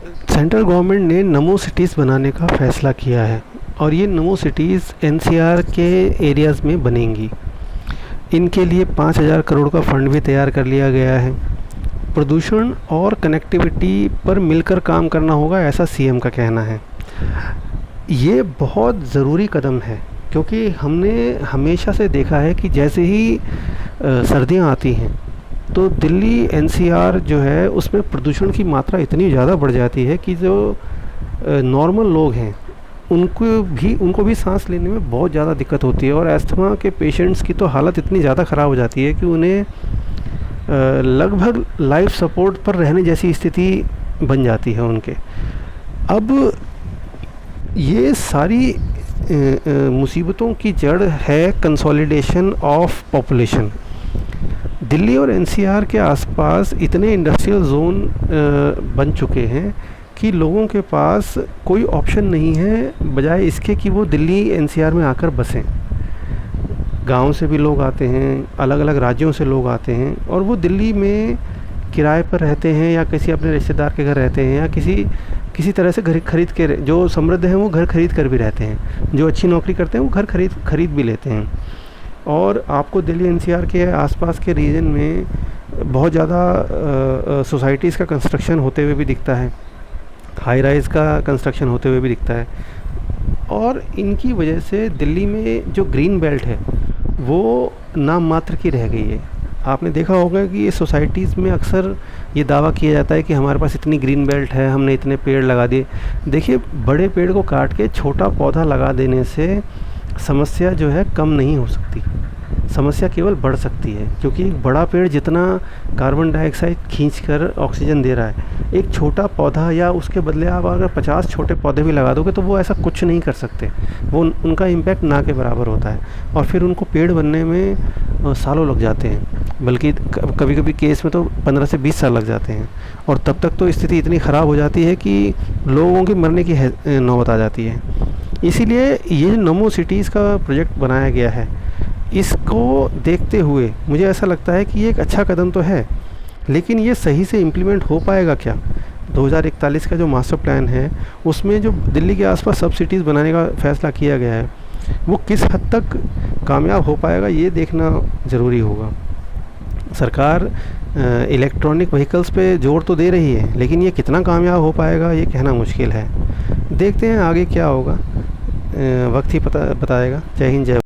Central government ने नमो cities बनाने का फ़ैसला किया है और ये नमो सिटीज़ एनसीआर के एरियाज़ में बनेंगी। इनके लिए 5,000 करोड़ का फंड भी तैयार कर लिया गया है। प्रदूषण और कनेक्टिविटी पर मिलकर काम करना होगा, ऐसा सीएम का कहना है। ये बहुत ज़रूरी कदम है क्योंकि हमने हमेशा से देखा है कि जैसे ही सर्दियाँ आती हैं तो दिल्ली एनसीआर जो है उसमें प्रदूषण की मात्रा इतनी ज़्यादा बढ़ जाती है कि जो नॉर्मल लोग हैं उनको भी सांस लेने में बहुत ज़्यादा दिक्कत होती है। और अस्थमा के पेशेंट्स की तो हालत इतनी ज़्यादा ख़राब हो जाती है कि उन्हें लगभग लाइफ सपोर्ट पर रहने जैसी स्थिति बन जाती है उनके। अब ये सारी मुसीबतों की जड़ है कंसोलिडेशन ऑफ पॉपुलेशन। दिल्ली और एनसीआर के आसपास इतने इंडस्ट्रियल जोन बन चुके हैं कि लोगों के पास कोई ऑप्शन नहीं है बजाय इसके कि वो दिल्ली एनसीआर में आकर बसें। गांव से भी लोग आते हैं, अलग अलग राज्यों से लोग आते हैं और वो दिल्ली में किराए पर रहते हैं या किसी अपने रिश्तेदार के घर रहते हैं या किसी तरह से घर खरीद के, जो समृद्ध हैं वो घर खरीद कर भी रहते हैं, जो अच्छी नौकरी करते हैं वो घर खरीद भी लेते हैं। और आपको दिल्ली एनसीआर के आसपास के रीजन में बहुत ज़्यादा सोसाइटीज़ का कंस्ट्रक्शन होते हुए भी दिखता है, हाई राइज़ का कंस्ट्रक्शन होते हुए भी दिखता है। और इनकी वजह से दिल्ली में जो ग्रीन बेल्ट है वो नाम मात्र की रह गई है। आपने देखा होगा कि ये सोसाइटीज़ में अक्सर ये दावा किया जाता है कि हमारे पास इतनी ग्रीन बेल्ट है, हमने इतने पेड़ लगा दिए। देखिए, बड़े पेड़ को काट के छोटा पौधा लगा देने से समस्या जो है कम नहीं हो सकती, समस्या केवल बढ़ सकती है। क्योंकि एक बड़ा पेड़ जितना कार्बन डाइऑक्साइड खींचकर ऑक्सीजन दे रहा है, एक छोटा पौधा या उसके बदले आप अगर 50 छोटे पौधे भी लगा दोगे तो वो ऐसा कुछ नहीं कर सकते। वो उनका इम्पैक्ट ना के बराबर होता है और फिर उनको पेड़ बनने में सालों लग जाते हैं, बल्कि कभी कभी केस में तो 15 से 20 साल लग जाते हैं। और तब तक तो स्थिति इतनी ख़राब हो जाती है कि लोगों की मरने की नौबत आ जाती है। इसीलिए ये नमो सिटीज़ का प्रोजेक्ट बनाया गया है। इसको देखते हुए मुझे ऐसा लगता है कि ये एक अच्छा कदम तो है, लेकिन ये सही से इम्प्लीमेंट हो पाएगा क्या? 2041 का जो मास्टर प्लान है उसमें जो दिल्ली के आसपास सब सिटीज़ बनाने का फ़ैसला किया गया है वो किस हद तक कामयाब हो पाएगा ये देखना ज़रूरी होगा। सरकार इलेक्ट्रॉनिक व्हीकल्स पे जोर तो दे रही है, लेकिन ये कितना कामयाब हो पाएगा ये कहना मुश्किल है। देखते हैं आगे क्या होगा, वक्त ही बताएगा। जय हिंद, जय।